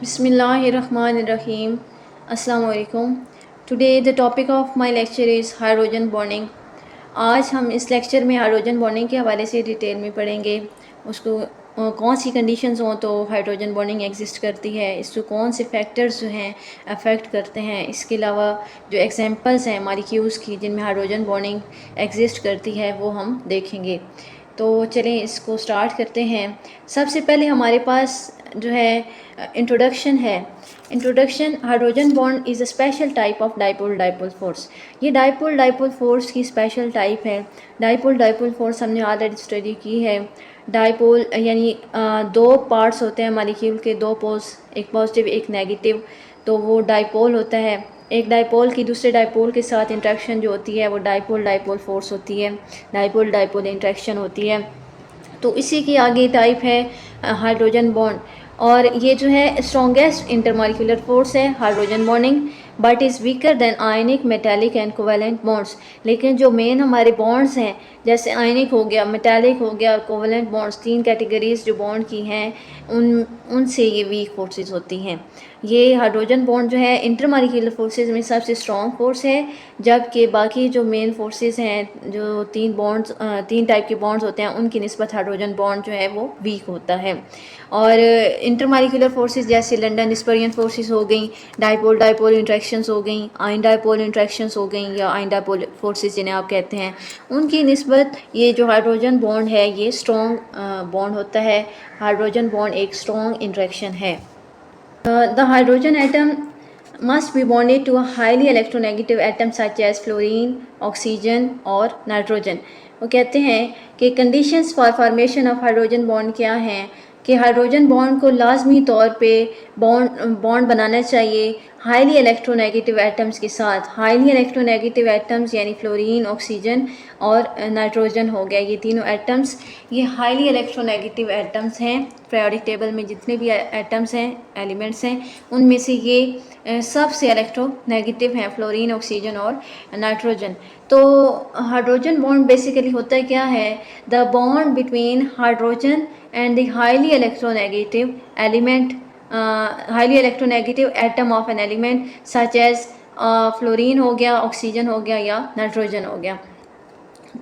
Bismillahirrahmanirrahim. Assalamu alaikum. Today the topic of my lecture is hydrogen bonding. आज हम इस lecture में hydrogen bonding के हवाले से डिटेल में पढ़ेंगे। उसको कौन सी कंडीशंस हों तो हाइड्रोजन बॉन्डिंग एग्जिस्ट करती है, इसको कौन से फैक्टर्स जो हैं अफेक्ट करते हैं। इसके अलावा जो एग्जांपल्स हैं मॉलिक्यूल्स की जिनमें हाइड्रोजन बॉन्डिंग एग्जिस्ट करती है वो हम देखेंगे। तो चलें इसको स्टार्ट करते हैं। सबसे पहले हमारे पास जो है इंट्रोडक्शन है। Introduction, hydrogen bond is a special type of dipole dipole force. ये डाइपोल डाइपोल फोर्स की स्पेशल टाइप है। डाइपोल डाइपोल फोर्स हमने ऑलरेडी स्टडी की है। डाइपोल यानी दो पार्ट्स होते हैं मॉलिक्यूल के, दो पोल्स, एक पॉजिटिव एक नेगेटिव, तो वो डाइपोल होता है। एक डाइपोल की दूसरे डाइपोल के साथ इंट्रैक्शन जो होती है वो डाइपोल डाइपोल फोर्स होती है, डाइपोल डाइपोल इंट्रैक्शन होती है। तो इसी की आगे टाइप है हाइड्रोजन बॉन्ड, और ये जो है स्ट्रॉन्गेस्ट इंटरमॉलिक्यूलर फोर्स है hydrogen bonding, but is weaker then ionic metallic and covalent bonds. लेकिन जो मेन हमारे बॉन्ड्स हैं जैसे आयनिक हो गया, मेटालिक हो गया, कोवेलेंट बॉन्ड्स, तीन कैटेगरीज जो बॉन्ड की हैं उनसे ये वीक फोर्सेस होती हैं। ये हाइड्रोजन बॉन्ड जो है इंटरमॉलिक्यूलर फोर्सेस में सबसे स्ट्रॉन्ग फोर्स है, जबकि बाकी जो मेन फोर्सेस हैं जो तीन टाइप के बॉन्ड्स होते हैं उनकी निस्बत हाइड्रोजन बॉन्ड जो है वो वीक होता है। और इंटरमॉलिक्यूलर फोर्सेस जैसे लंदन स्परियन फोर्सेस हो गई, डाइपोल डाइपोल इंट्रैक्शंस हो गई, आयन डाइपोल इंट्रैक्शंस हो गई या आयन डाइपोल फोर्सेस जिन्हें आप कहते हैं, उनकी निस्बत ये जो हाइड्रोजन बॉन्ड है ये स्ट्रॉन्ग बॉन्ड होता है। हाइड्रोजन बॉन्ड एक स्ट्रॉन्ग इंट्रैक्शन है। The hydrogen atom must be bonded to a highly electronegative atom such as fluorine, oxygen और nitrogen। वो कहते हैं कि conditions for formation of hydrogen bond क्या हैं कि हाइड्रोजन बॉन्ड को लाजमी तौर पे बॉन्ड बनाना चाहिए हाईली इलेक्ट्रोनेगेटिव एटम्स के साथ। हाईली इलेक्ट्रोनेगेटिव एटम्स यानी फ्लोरीन, ऑक्सीजन और नाइट्रोजन हो गया, ये तीनों एटम्स ये हाईली इलेक्ट्रोनेगेटिव एटम्स हैं। पीरियोडिक टेबल में जितने भी एटम्स हैं, एलिमेंट्स हैं, उनमें से ये सबसे इलेक्ट्रोनेगेटिव हैं, फ्लोरीन, ऑक्सीजन और नाइट्रोजन। तो हाइड्रोजन बॉन्ड बेसिकली होता है क्या है, the bond between hydrogen and the highly electronegative element, highly electronegative atom of an element such as fluorine हो गया, ऑक्सीजन हो गया या नाइट्रोजन हो गया।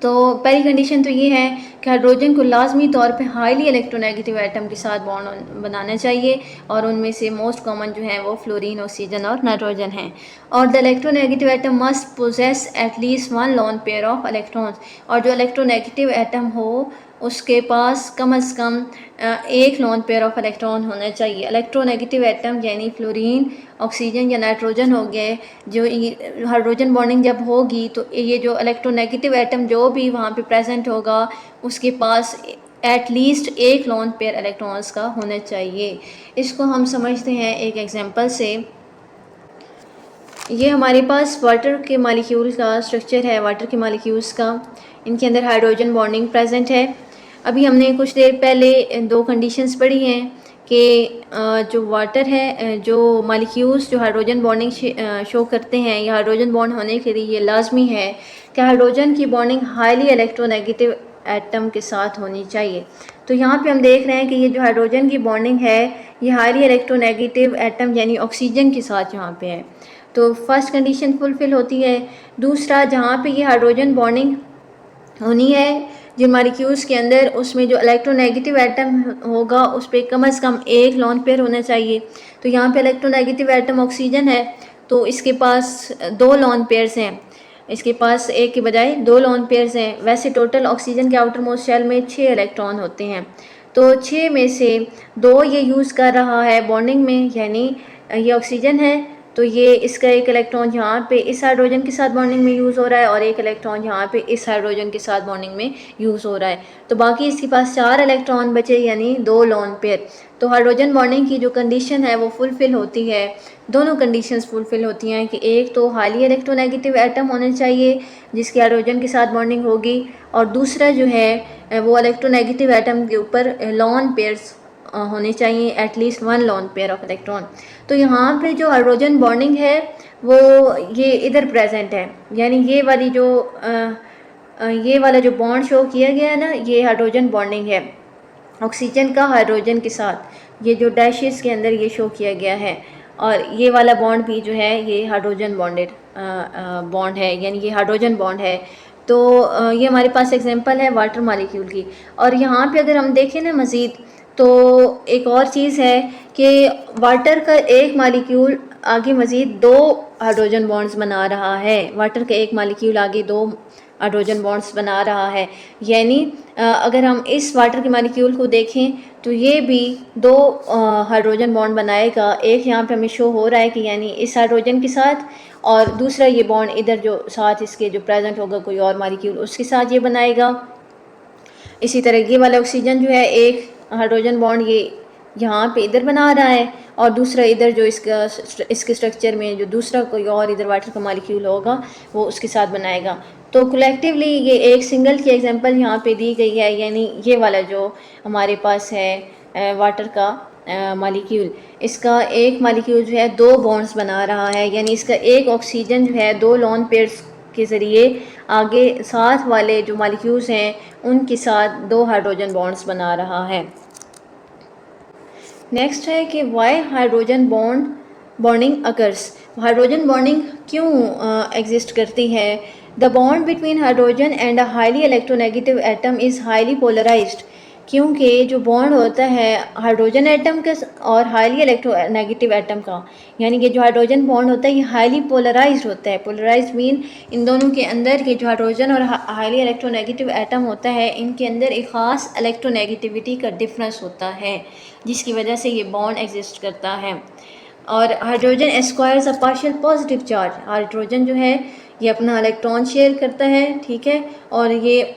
तो पहली कंडीशन तो ये है कि हाइड्रोजन को लाजमी तौर पे हाईली इलेक्ट्रोनेगेटिव एटम के साथ बॉन्ड बनाना चाहिए, और उनमें से मोस्ट कॉमन जो हैं वो फ्लोरीन, ऑक्सीजन और नाइट्रोजन हैं। और the electronegative atom must possess at least one lone pair of electrons, और जो इलेक्ट्रोनेगेटिव एटम हो उसके पास कम से कम एक लोन पेयर ऑफ इलेक्ट्रॉन होना चाहिए। इलेक्ट्रोनेगेटिव एटम यानी फ्लोरीन, ऑक्सीजन या नाइट्रोजन हो गए, जो हाइड्रोजन बॉन्डिंग जब होगी तो ये जो इलेक्ट्रोनेगेटिव एटम जो भी वहाँ पे प्रेजेंट होगा उसके पास एटलीस्ट एक लोन पेयर इलेक्ट्रॉन्स का होना चाहिए। इसको हम समझते हैं एक एग्जांपल से। ये हमारे पास वाटर के मॉलिक्यूल का स्ट्रक्चर है, वाटर के मॉलिक्यूल्स का, इनके अंदर हाइड्रोजन बॉन्डिंग प्रेजेंट है। अभी हमने कुछ देर पहले दो कंडीशंस पढ़ी हैं कि जो वाटर है, जो मॉलिक्यूल्स जो हाइड्रोजन बॉन्डिंग शो करते हैं या हाइड्रोजन बॉन्ड होने के लिए ये लाजमी है कि हाइड्रोजन की बॉन्डिंग हाईली इलेक्ट्रोनेगेटिव एटम के साथ होनी चाहिए। तो यहाँ पे हम देख रहे हैं कि ये जो हाइड्रोजन की बॉन्डिंग है ये हाईली इलेक्ट्रोनेगेटिव एटम यानी ऑक्सीजन के साथ यहाँ पे है, तो फर्स्ट कंडीशन फुलफ़िल होती है। दूसरा, जहाँ पे ये हाइड्रोजन बॉन्डिंग होनी है जिन मॉलिक्यूल्स के अंदर, उसमें जो इलेक्ट्रोनेगेटिव एटम होगा उस पर कम से कम एक लोन पेयर होना चाहिए। तो यहाँ पे इलेक्ट्रोनेगेटिव एटम ऑक्सीजन है तो इसके पास दो लोन पेयर्स हैं, इसके पास एक के बजाय दो लोन पेयर्स हैं। वैसे टोटल ऑक्सीजन के आउटर मोस्ट शेल में 6 इलेक्ट्रॉन होते हैं, तो 6 में से 2 ये यूज़ कर रहा है बॉन्डिंग में, यानी ये ऑक्सीजन है तो ये इसका एक इलेक्ट्रॉन यहाँ पे इस हाइड्रोजन के साथ बॉन्डिंग में यूज़ हो रहा है और एक इलेक्ट्रॉन यहाँ पे इस हाइड्रोजन के साथ बॉन्डिंग में यूज़ हो रहा है। तो बाकी इसके पास 4 इलेक्ट्रॉन बचे यानी 2 लोन पेयर। तो हाइड्रोजन बॉन्डिंग की जो कंडीशन है वो फुलफ़िल होती है। दोनों कंडीशंस फुलफ़िल होती हैं कि एक तो हाईली इलेक्ट्रोनेगेटिव एटम होना चाहिए जिसकी हाइड्रोजन के साथ बॉन्डिंग होगी, और दूसरा जो है वो इलेक्ट्रोनेगेटिव एटम के ऊपर लोन पेयर्स होने चाहिए, at least one lone pair of electron. तो यहाँ पे जो हाइड्रोजन बॉन्डिंग है वो ये इधर प्रेजेंट है, यानी ये वाला जो बॉन्ड शो किया गया है ना, ये हाइड्रोजन बॉन्डिंग है ऑक्सीजन का हाइड्रोजन के साथ। ये जो डैशेस के अंदर ये शो किया गया है। और ये वाला बॉन्ड भी जो है ये हाइड्रोजन बॉन्डेड बॉन्ड है, यानी ये हाइड्रोजन बॉन्ड है। तो ये हमारे पास एग्जांपल है वाटर मॉलिक्यूल की। और यहाँ पे अगर हम देखें ना मज़ीद, तो एक और चीज़ है कि वाटर का एक मॉलिक्यूल आगे मज़ीद दो हाइड्रोजन बॉन्ड्स बना रहा है। वाटर का एक मॉलिक्यूल आगे दो हाइड्रोजन बॉन्ड्स बना रहा है, यानी अगर हम इस वाटर के मॉलिक्यूल को देखें तो ये भी दो हाइड्रोजन बॉन्ड बनाएगा। एक यहाँ पे हमें शो हो रहा है कि यानी इस हाइड्रोजन के साथ, और दूसरा ये बॉन्ड इधर जो साथ इसके जो प्रेजेंट होगा कोई और मॉलिक्यूल उसके साथ ये बनाएगा। इसी तरह ये वाला ऑक्सीजन जो है एक हाइड्रोजन बॉन्ड ये यहाँ पे इधर बना रहा है, और दूसरा इधर जो इसके स्ट्रक्चर में जो दूसरा कोई और इधर वाटर का मॉलिक्यूल होगा वो उसके साथ बनाएगा। तो कलेक्टिवली ये एक सिंगल की एग्जांपल यहाँ पे दी गई है, यानी ये वाला जो हमारे पास है वाटर का मॉलिक्यूल, इसका एक मॉलिक्यूल जो है दो बॉन्ड्स बना रहा है, यानी इसका एक ऑक्सीजन जो है दो लॉन पेयर्स के ज़रिए आगे साथ वाले जो मॉलिक्यूल्स हैं उनके साथ दो हाइड्रोजन बॉन्ड्स बना रहा है। नेक्स्ट है कि why hydrogen bonding occurs. Hydrogen bonding क्यों एग्जिस्ट करती है? The bond between hydrogen and a highly electronegative atom is highly polarised. क्योंकि जो बॉन्ड होता है हाइड्रोजन एटम का और हाईली इलेक्ट्रोनेगेटिव एटम का, यानी कि जो हाइड्रोजन बॉन्ड होता है ये हाईली पोलराइज्ड होता है। पोलराइज्ड मीन इन दोनों के अंदर के जो हाइड्रोजन और हाईली इलेक्ट्रोनेगेटिव एटम होता है इनके अंदर एक ख़ास इलेक्ट्रोनेगेटिविटी का डिफरेंस होता है, जिसकी वजह से ये बॉन्ड एग्जिस्ट करता है। और hydrogen acquires a partial positive charge. Hydrogen जो है ये अपना इलेक्ट्रॉन शेयर करता है, ठीक है, और ये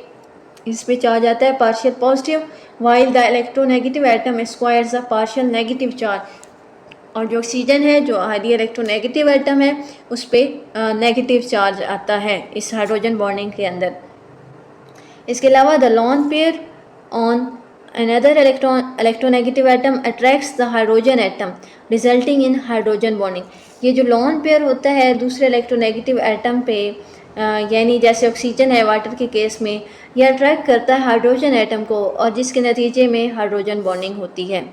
इस पे चार्ज आता है partial positive, while the electronegative atom acquires a partial negative charge. और जो ऑक्सीजन है जो हाईली इलेक्ट्रोनेगेटिव एटम है उस पर नेगेटिव चार्ज आता है इस हाइड्रोजन बॉन्डिंग के अंदर। इसके अलावा the lone pair on another electronegative atom attracts the hydrogen atom resulting in hydrogen bonding। ये जो लॉन पेयर होता है दूसरे इलेक्ट्रोनेगेटिव एटम पे यानी जैसे ऑक्सीजन है वाटर के केस में, यह अट्रैक्ट करता है हाइड्रोजन एटम को और जिसके नतीजे में हाइड्रोजन बॉन्डिंग होती है।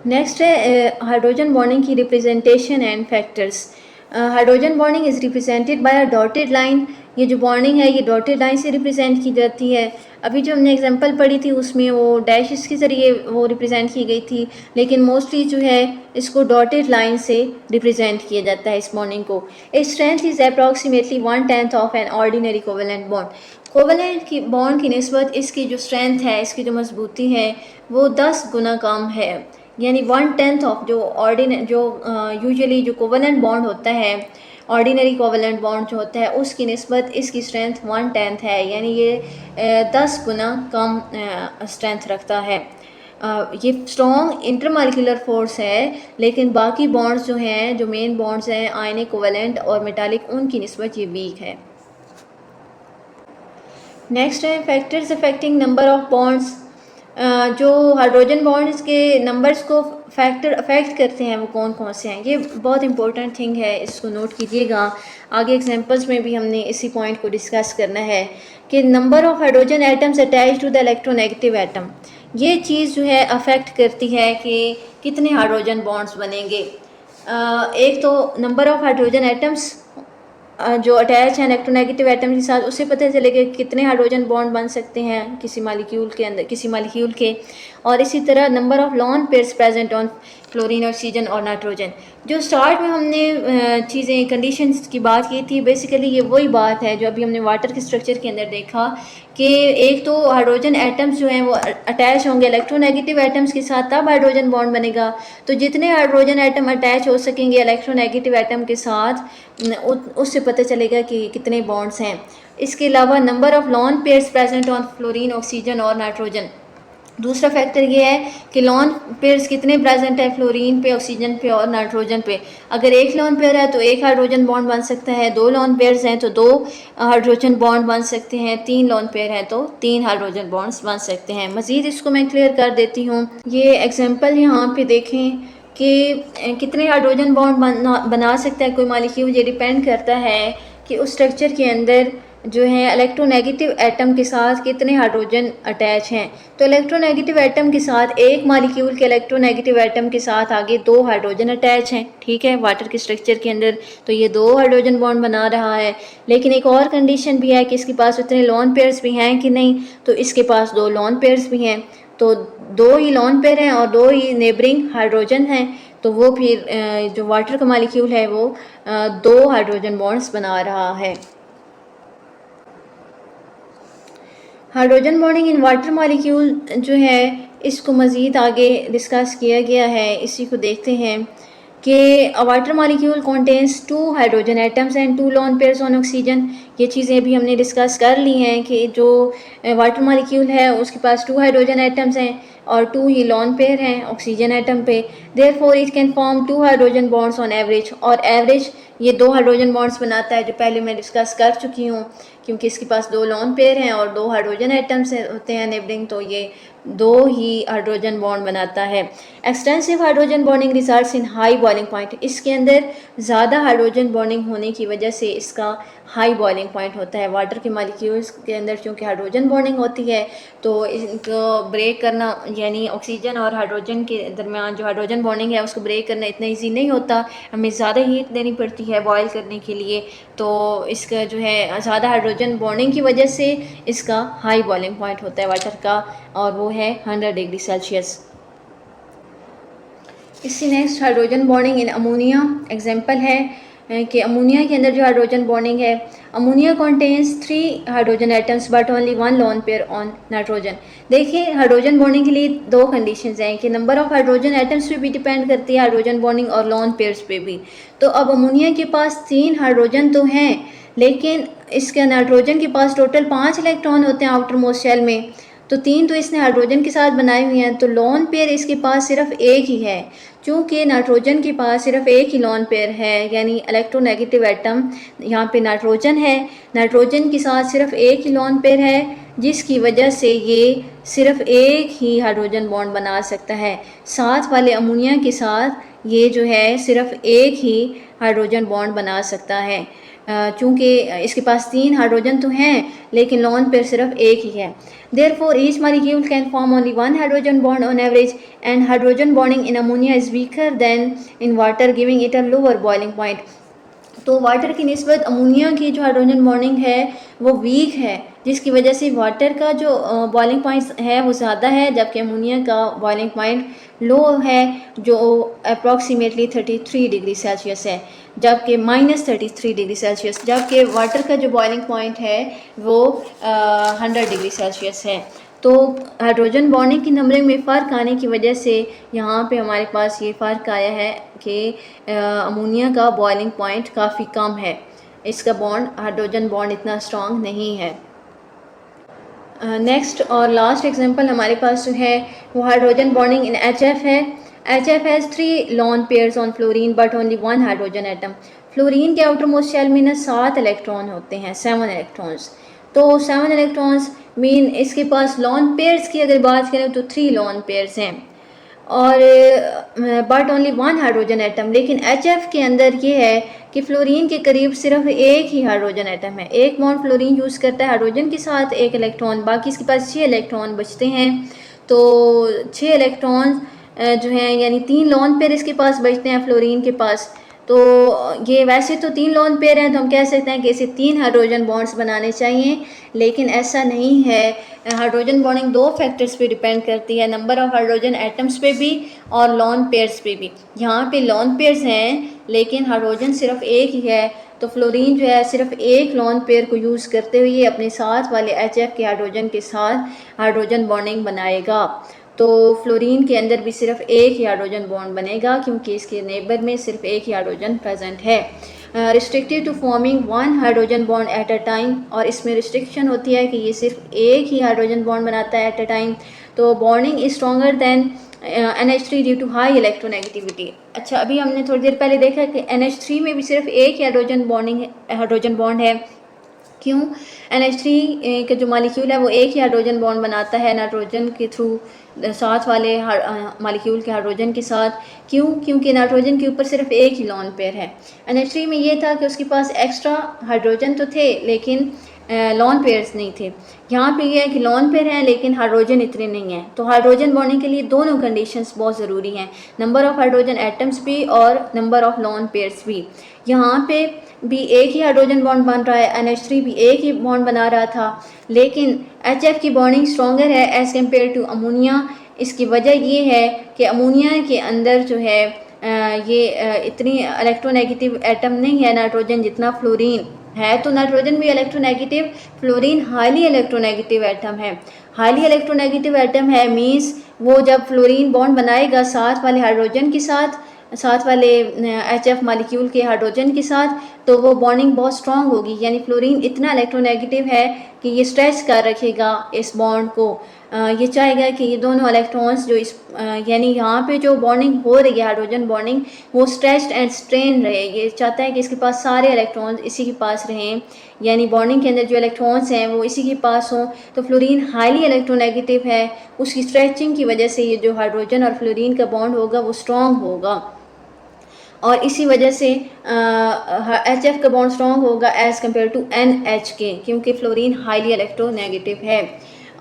नेक्स्ट है हाइड्रोजन बॉन्डिंग की representation and factors. Hydrogen bonding is represented by a dotted line. ये जो बॉन्डिंग है ये डॉटेड लाइन से रिप्रेजेंट की जाती है। अभी जो हमने एग्जांपल पढ़ी थी उसमें वो डैश के ज़रिए वो रिप्रेजेंट की गई थी, लेकिन मोस्टली जो है इसको डॉटेड लाइन से रिप्रेजेंट किया जाता है इस बॉन्डिंग को। Its strength is approximately 1/10 of an ordinary covalent bond. Covalent की बॉन्ड की निस्बत इसकी जो स्ट्रेंथ है, इसकी जो मजबूती है वो 10 गुना कम है, यानी 1/10 ऑफ जो यूजुअली जो कोवेलेंट बॉन्ड होता है, ऑर्डिनरी कोवेलेंट बॉन्ड जो होता है उसकी निस्बत इसकी स्ट्रेंथ 1/10 है, यानी ये 10 गुना कम स्ट्रेंथ रखता है। ये स्ट्रॉन्ग इंटरमॉलिक्यूलर फोर्स है, लेकिन बाकी बॉन्ड्स जो हैं जो मेन बॉन्ड्स हैं आयनिक कोवेलेंट और मेटालिक उनकी निस्बत ये वीक है। नेक्स्ट है factors affecting number of bonds. जो हाइड्रोजन बॉन्ड्स के नंबर्स को फैक्टर अफेक्ट करते हैं वो कौन कौन से हैं, ये बहुत इंपॉर्टेंट थिंग है, इसको नोट कीजिएगा। आगे एग्जांपल्स में भी हमने इसी पॉइंट को डिस्कस करना है कि number of hydrogen atoms attach to the electronegative atom, ये चीज़ जो है अफेक्ट करती है कि कितने हाइड्रोजन बॉन्ड्स बनेंगे। एक तो नंबर ऑफ हाइड्रोजन एटम्स जो अटैच हैं इलेक्ट्रोनेगेटिव एटम के साथ, उससे पता चलेगा कितने हाइड्रोजन बॉन्ड बन सकते हैं किसी मॉलिक्यूल के अंदर, किसी मॉलिक्यूल के। और इसी तरह number of lawn pairs present on fluorine, oxygen और नाइट्रोजन। जो स्टार्ट में हमने चीज़ें कंडीशंस की बात की थी, बेसिकली ये वही बात है जो अभी हमने वाटर के स्ट्रक्चर के अंदर देखा कि एक तो हाइड्रोजन एटम्स जो हैं वो अटैच होंगे इलेक्ट्रोनेगेटिव एटम्स के साथ, तब हाइड्रोजन बॉन्ड बनेगा। तो जितने हाइड्रोजन एटम अटैच हो सकेंगे इलेक्ट्रोनेगेटिव एटम के साथ उससे पता चलेगा कि कितने बॉन्ड्स हैं। इसके अलावा number of lawn pairs present on fluorine, oxygen और नाइट्रोजन। दूसरा फैक्टर ये है कि लॉन पेयर्स कितने प्रेजेंट है फ्लोरीन पे, ऑक्सीजन पे और नाइट्रोजन पे। अगर एक लॉन पेयर है तो एक हाइड्रोजन बॉन्ड बन सकता है, दो लॉन पेयर्स हैं तो दो हाइड्रोजन बॉन्ड बन सकते हैं, तीन लॉन पेयर हैं तो तीन हाइड्रोजन बॉन्ड्स बन सकते हैं। मज़ीद इसको मैं क्लियर कर देती हूँ। ये एग्जाम्पल यहाँ पे देखें कि कितने हाइड्रोजन बॉन्ड बना सकता है कोई मॉलिक्यूल। ये डिपेंड करता है कि उस स्ट्रक्चर के अंदर जो है इलेक्ट्रोनेगेटिव एटम के साथ कितने हाइड्रोजन अटैच हैं। तो इलेक्ट्रोनेगेटिव एटम के साथ एक मॉलिक्यूल के इलेक्ट्रोनेगेटिव एटम के साथ आगे 2 हाइड्रोजन अटैच हैं, ठीक है, वाटर के स्ट्रक्चर के अंदर। तो ये 2 हाइड्रोजन बॉन्ड बना रहा है। लेकिन एक और कंडीशन भी है कि इसके पास उतने लोन पेयर्स भी हैं कि नहीं, तो इसके पास 2 लोन पेयर्स भी हैं। तो 2 ही लोन पेयर हैं और 2 ही नेबरिंग हाइड्रोजन हैं। तो वो फिर जो वाटर का मॉलिक्यूल है वो 2 हाइड्रोजन बॉन्ड्स बना रहा है। Hydrogen bonding in water molecule जो है इसको मज़ीद आगे डिस्कस किया गया है। इसी को देखते हैं कि water molecule contains 2 hydrogen atoms and 2 lone pairs on oxygen. ये चीज़ें भी हमने डिस्कस कर ली हैं कि जो वाटर मॉलिक्यूल है उसके पास 2 हाइड्रोजन एटम्स हैं और 2 ही लोन पेयर हैं ऑक्सीजन एटम पे। Therefore it can form 2 hydrogen bonds on average, और एवरेज ये 2 हाइड्रोजन बॉन्ड्स बनाता है, जो पहले मैं डिस्कस कर चुकी हूँ, क्योंकि इसके पास 2 लोन पेयर हैं और 2 हाइड्रोजन एटम्स होते हैं नेबरिंग, तो ये 2 ही हाइड्रोजन बॉन्ड बनाता है। Extensive hydrogen bonding results in high boiling point. इसके अंदर ज़्यादा हाइड्रोजन बॉन्डिंग होने की वजह से इसका हाई बॉइलिंग पॉइंट होता है। वाटर के मॉलिक्यूल्स के अंदर चूँकि हाइड्रोजन बॉन्डिंग होती है तो इनको ब्रेक करना, यानी ऑक्सीजन और हाइड्रोजन के दरमियान जो हाइड्रोजन बॉन्डिंग है उसको ब्रेक करना इतना ईजी नहीं होता, हमें ज़्यादा हीट देनी पड़ती है बॉयल करने के लिए। तो इसका जो है ज़्यादा हाइड्रोजन बॉन्डिंग की वजह से इसका हाई बॉइलिंग पॉइंट होता है वाटर का, और वो है 100 डिग्री सेल्सियस। इससे next hydrogen bonding in ammonia example है कि अमोनिया के अंदर जो हाइड्रोजन बॉन्डिंग है, ammonia contains 3 hydrogen atoms but only 1 lone pair on nitrogen. देखिए हाइड्रोजन बॉन्डिंग के लिए 2 कंडीशंस हैं कि नंबर ऑफ हाइड्रोजन एटम्स पे भी डिपेंड करती है हाइड्रोजन बॉन्डिंग और लोन पेयर्स पे भी। तो अब अमोनिया के पास 3 हाइड्रोजन तो हैं, लेकिन इसके नाइट्रोजन के पास टोटल 5 इलेक्ट्रॉन होते हैं आउटर मोस्ट शेल में, तो 3 तो इसने हाइड्रोजन के साथ बनाई हुई हैं, तो लोन पेयर इसके पास सिर्फ एक ही है। चूँकि नाइट्रोजन के पास सिर्फ एक ही लोन पेयर है, यानी इलेक्ट्रोनेगेटिव एटम यहाँ पे नाइट्रोजन है, नाइट्रोजन के साथ सिर्फ एक ही लोन पेयर है, जिसकी वजह से ये सिर्फ एक ही हाइड्रोजन बॉन्ड बना सकता है। साथ वाले अमोनिया के साथ ये जो है सिर्फ एक ही हाइड्रोजन बॉन्ड बना सकता है। चूँकि इसके पास 3 हाइड्रोजन तो हैं लेकिन लोन पेयर सिर्फ एक ही है। Therefore, each molecule can form only 1 hydrogen bond on average, and hydrogen bonding in ammonia is weaker than in water, giving it a lower boiling point. तो वाटर की निस्बत अमोनिया की जो हाइड्रोजन बॉन्डिंग है वो वीक है, जिसकी वजह से वाटर का जो बॉइलिंग पॉइंट है वो ज़्यादा है, जबकि अमोनिया का बॉइलिंग पॉइंट लो है जो अप्रॉक्सीमेटली 33 डिग्री सेल्सियस है, जबकि -33 डिग्री सेल्सियस, जबकि वाटर का जो बॉइलिंग पॉइंट है वो 100 डिग्री सेल्सियस है। तो हाइड्रोजन बॉन्डिंग की नंबरिंग में फ़र्क आने की वजह से यहाँ पे हमारे पास ये फ़र्क आया है कि अमोनिया का बॉइलिंग पॉइंट काफ़ी कम है, इसका बॉन्ड हाइड्रोजन बॉन्ड इतना स्ट्रॉन्ग नहीं है। नेक्स्ट और लास्ट एग्जांपल हमारे पास जो है वो हाइड्रोजन बॉन्डिंग इन HF है। HF has 3 lone pairs on fluorine but only 1 hydrogen atom. Fluorine के आउटर मोस्ट शेल में ना 7 इलेक्ट्रॉन होते हैं, 7 इलेक्ट्रॉन्स। तो 7 इलेक्ट्रॉन्स मीन इसके पास लोन पेयर्स की अगर बात करें तो 3 लोन पेयर्स हैं और बट ओनली 1 हाइड्रोजन एटम। लेकिन HF के अंदर ये है कि फ्लोरीन के करीब सिर्फ एक ही हाइड्रोजन एटम है, एक बॉन्ड फ्लोरीन यूज़ करता है हाइड्रोजन के साथ 1 इलेक्ट्रॉन, बाकी इसके पास 6 इलेक्ट्रॉन बचते हैं। तो 6 इलेक्ट्रॉन जो हैं यानी 3 लोन पेयर इसके पास बचते हैं फ्लोरीन के पास। तो ये वैसे तो 3 लोन पेयर हैं तो हम कह सकते हैं कि इसे 3 हाइड्रोजन बॉन्ड्स बनाने चाहिए, लेकिन ऐसा नहीं है। हाइड्रोजन बॉन्डिंग 2 फैक्टर्स पे डिपेंड करती है, नंबर ऑफ़ हाइड्रोजन एटम्स पे भी और लोन पेयर्स पे भी। यहाँ पे लोन पेयर्स हैं लेकिन हाइड्रोजन सिर्फ एक ही है, तो फ्लोरीन जो है सिर्फ एक लोन पेयर को यूज़ करते हुए अपने साथ वाले HF के हाइड्रोजन के साथ हाइड्रोजन बॉन्डिंग बनाएगा। तो फ्लोरीन के अंदर भी सिर्फ एक ही हाइड्रोजन बॉन्ड बनेगा क्योंकि इसके नेबर में सिर्फ एक ही हाइड्रोजन प्रेजेंट है। Restricted to forming 1 hydrogen bond at a time, और इसमें रिस्ट्रिक्शन होती है कि ये सिर्फ एक ही हाइड्रोजन बॉन्ड बनाता है एट अ टाइम। तो bonding is stronger than NH3 due to high electronegativity. अच्छा, अभी हमने थोड़ी देर पहले देखा कि NH3 में भी सिर्फ एक ही हाइड्रोजन बॉन्ड है। क्यों? NH3 का जो मॉलिक्यूल है वो एक ही हाइड्रोजन बॉन्ड बनाता है नाइट्रोजन के थ्रू, साथ वाले मॉलिक्यूल के हाइड्रोजन के साथ। क्यों? क्योंकि नाइट्रोजन के ऊपर सिर्फ एक ही लोन पेयर है। NH3 में ये था कि उसके पास एक्स्ट्रा हाइड्रोजन तो थे लेकिन लॉन पेयर्स नहीं थे। यहाँ पे ये है कि लॉन पेयर हैं लेकिन हाइड्रोजन इतने नहीं हैं। तो हाइड्रोजन बॉन्डिंग के लिए दोनों कंडीशंस बहुत ज़रूरी हैं, नंबर ऑफ़ हाइड्रोजन एटम्स भी और नंबर ऑफ़ लॉन पेयर्स भी। यहाँ पे भी एक ही हाइड्रोजन बॉन्ड बन रहा है, NH3 भी एक ही बॉन्ड बना रहा था, लेकिन HF की बॉन्डिंग स्ट्रॉन्गर है एज़ कम्पेयर टू अमोनिया। इसकी वजह ये है कि अमोनिया के अंदर जो है इतनी इलेक्ट्रोनेगेटिव एटम नहीं है नाइट्रोजन जितना फ्लोरीन है। तो नाइट्रोजन भी electronegative, fluorine highly electronegative atom है। हाईली इलेक्ट्रोनेगेटिव एटम है मीन्स वो जब फ्लोरीन बॉन्ड बनाएगा साथ वाले हाइड्रोजन के साथ, साथ वाले HF मालिक्यूल के हाइड्रोजन के साथ, तो वो बॉन्डिंग बहुत स्ट्रांग होगी। यानी फ्लोरीन इतना इलेक्ट्रोनेगेटिव है कि ये स्ट्रेच कर रखेगा इस बॉन्ड को। ये चाहेगा कि ये दोनों इलेक्ट्रॉन्स जो इस यानी यहाँ पे जो बॉन्डिंग हो रही है हाइड्रोजन बॉन्डिंग, वो स्ट्रेच्ड एंड स्ट्रेन रहे। ये चाहता है कि इसके पास सारे इलेक्ट्रॉन्स इसी के पास रहें, यानी बॉन्डिंग के अंदर जो इलेक्ट्रॉन्स हैं वो इसी के पास हों। तो फ्लोरीन हाईली इलेक्ट्रोनेगेटिव है, उसकी स्ट्रेचिंग की वजह से ये जो हाइड्रोजन और फ्लोरीन का बॉन्ड होगा वो स्ट्रॉन्ग होगा, और इसी वजह से HF का बॉन्ड स्ट्रॉन्ग होगा एज़ कम्पेयर टू NH के, क्योंकि फ्लोरीन हाईली इलेक्ट्रोनेगेटिव है।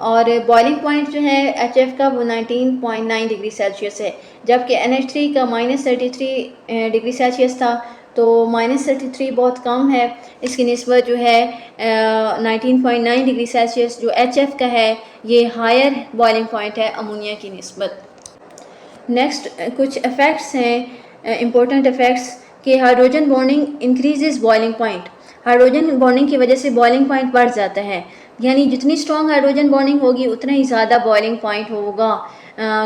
और बॉइलिंग पॉइंट जो है HF का वो 19.9 डिग्री सेल्सियस है, जबकि NH3 का -33 डिग्री सेल्सियस था। तो -33 बहुत कम है, इसकी निस्बत जो है 19.9 डिग्री सेल्सियस जो HF का है ये हायर बॉइलिंग पॉइंट है अमोनिया की निस्बत। नेक्स्ट कुछ इफ़ेक्ट्स हैं इम्पोर्टेंट इफ़ेक्ट्स कि hydrogen bonding increases boiling point. Hydrogen bonding की वजह से बॉइलिंग पॉइंट बढ़ जाता है, यानी जितनी स्ट्रॉन्ग हाइड्रोजन बॉन्डिंग होगी उतना ही ज़्यादा बॉइलिंग पॉइंट होगा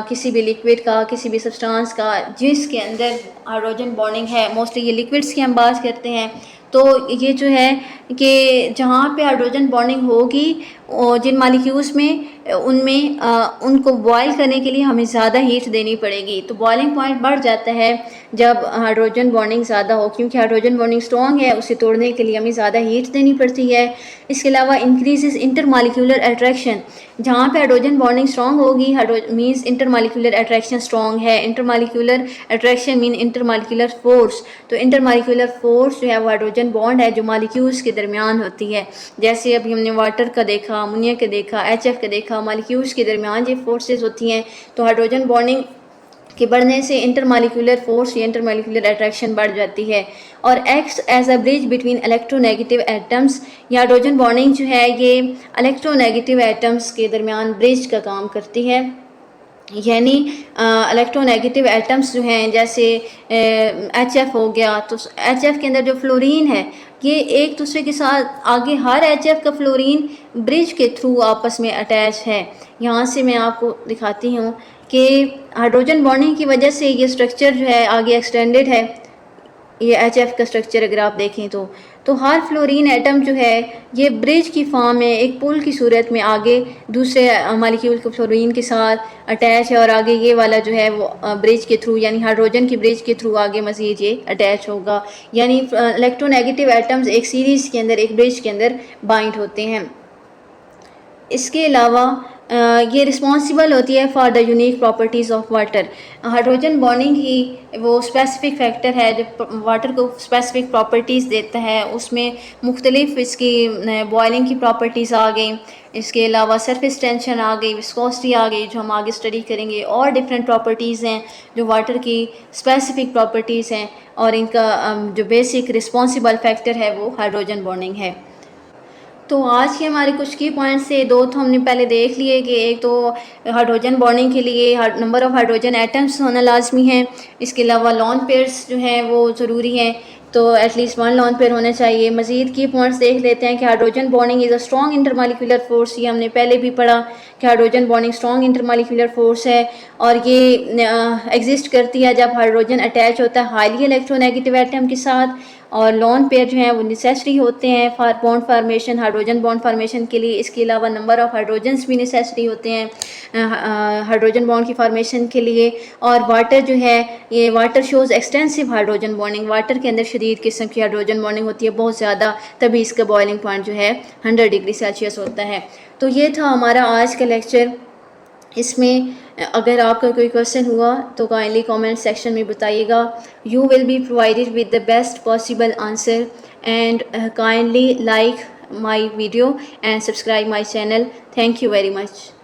किसी भी लिक्विड का, किसी भी सब्सटेंस का जिसके अंदर हाइड्रोजन बॉन्डिंग है। मोस्टली ये लिक्विड्स की हम बात करते हैं। तो ये जो है कि जहाँ पे हाइड्रोजन बॉन्डिंग होगी जिन मालिक्यूल्स में उनमें उनको बॉयल करने के लिए हमें ज़्यादा हीट देनी पड़ेगी। तो बॉइलिंग पॉइंट बढ़ जाता है जब हाइड्रोजन बॉन्डिंग ज़्यादा हो, क्योंकि हाइड्रोजन बॉन्डिंग स्ट्रॉन्ग है, उसे तोड़ने के लिए हमें ज़्यादा हीट देनी पड़ती है। इसके अलावा इंक्रीजेस इंटरमालिक्यूलर अट्रैक्शन। जहाँ पे हाइड्रोजन बॉन्डिंग स्ट्रॉन्ग होगी मीन्स इंटरमालिक्यूलर अट्रैक्शन स्ट्रॉन्ग है। Intermolecular attraction mean intermolecular force. तो इंटरमालिक्यूलर फोर्स जो है वो हाइड्रोजन बॉन्ड है जो मालिक्यूल्स के दरमियान होती है। जैसे अभी हमने वाटर का देखा, अमोनिया का देखा, HF का देखा, मालिक्यूल्स के दरमियान ये फोर्सेस होती हैं। तो हाइड्रोजन बॉन्डिंग के बढ़ने से इंटरमालिक्यूलर फोर्स या इंटरमालिक्यूलर अट्रैक्शन बढ़ जाती है और acts as a bridge between electronegative atoms. या हाइड्रोजन बॉन्डिंग जो है ये इलेक्ट्रोनेगेटिव एटम्स के दरमियान ब्रिज का काम करती है। यानी इलेक्ट्रोनेगेटिव एटम्स जो हैं जैसे HF हो गया, तो HF के अंदर जो फ्लोरीन है ये एक दूसरे के साथ आगे हर HF का फ्लोरीन ब्रिज के थ्रू आपस में अटैच है। यहाँ से मैं आपको दिखाती हूँ कि हाइड्रोजन बॉन्डिंग की वजह से ये स्ट्रक्चर जो है आगे एक्सटेंडेड है। ये HF का स्ट्रक्चर अगर आप देखें तो हर फ्लोरीन एटम जो है ये ब्रिज की फॉर्म में एक पुल की सूरत में आगे दूसरे मालिक्यूल के फ्लोरीन के साथ अटैच है और आगे ये वाला जो है वो ब्रिज के थ्रू यानी हाइड्रोजन की ब्रिज के थ्रू आगे मज़ीद ये अटैच होगा। यानी इलेक्ट्रोनेगेटिव एटम्स एक सीरीज़ के अंदर, एक ब्रिज के अंदर बाइंड होते हैं। इसके अलावा ये रिस्पॉन्सिबल होती है for the unique properties of water. Hydrogen bonding ही वो स्पेसिफिक फैक्टर है जो वाटर को स्पेसिफिक प्रॉपर्टीज़ देता है। उसमें मुख्तलिफ इसकी बॉइलिंग की प्रॉपर्टीज़ आ गई, इसके अलावा सरफेस टेंशन आ गई, विस्कोसिटी आ गई जो हम आगे स्टडी करेंगे, और डिफरेंट प्रॉपर्टीज़ हैं जो वाटर की स्पेसिफिक प्रॉपर्टीज़ हैं, और इनका जो बेसिक रिस्पॉन्सिबल फैक्टर है वो हाइड्रोजन बॉन्डिंग है। तो आज के हमारे कुछ की पॉइंट्स से दो तो हमने पहले देख लिए कि एक तो हाइड्रोजन बॉन्डिंग के लिए नंबर ऑफ़ हाइड्रोजन एटम्स होना लाजमी है। इसके अलावा लॉन पेयर्स जो हैं वो ज़रूरी हैं, तो एटलीस्ट 1 लॉन पेयर होना चाहिए। मज़ीद की पॉइंट्स देख लेते हैं कि hydrogen bonding is a strong intermolecular force. ये हमने पहले भी पढ़ा कि hydrogen bonding strong intermolecular force है और ये एग्जिस्ट करती है जब हाइड्रोजन अटैच होता है हाईली इलेक्ट्रोनेगेटिव एटम के साथ। और लॉन पेयर जो हैं वो नेसेसरी होते हैं for bond formation, hydrogen bond formation के लिए। इसके अलावा नंबर ऑफ़ हाइड्रोजन्स भी नेसेसरी होते हैं हाइड्रोजन बॉन्ड की फार्मेशन के लिए। और वाटर जो है ये water shows extensive hydrogen bonding. Water के अंदर शदीद किस्म की हाइड्रोजन बॉन्डिंग होती है बहुत ज़्यादा, तभी इसका बॉइलिंग पॉइंट जो है 100 डिग्री सेल्सियस होता है। तो ये था हमारा आज का लेक्चर। इसमें अगर आपका कोई क्वेश्चन हुआ तो काइंडली कमेंट सेक्शन में बताइएगा। You will be provided with the best possible answer and kindly like my video and subscribe my channel. Thank you very much.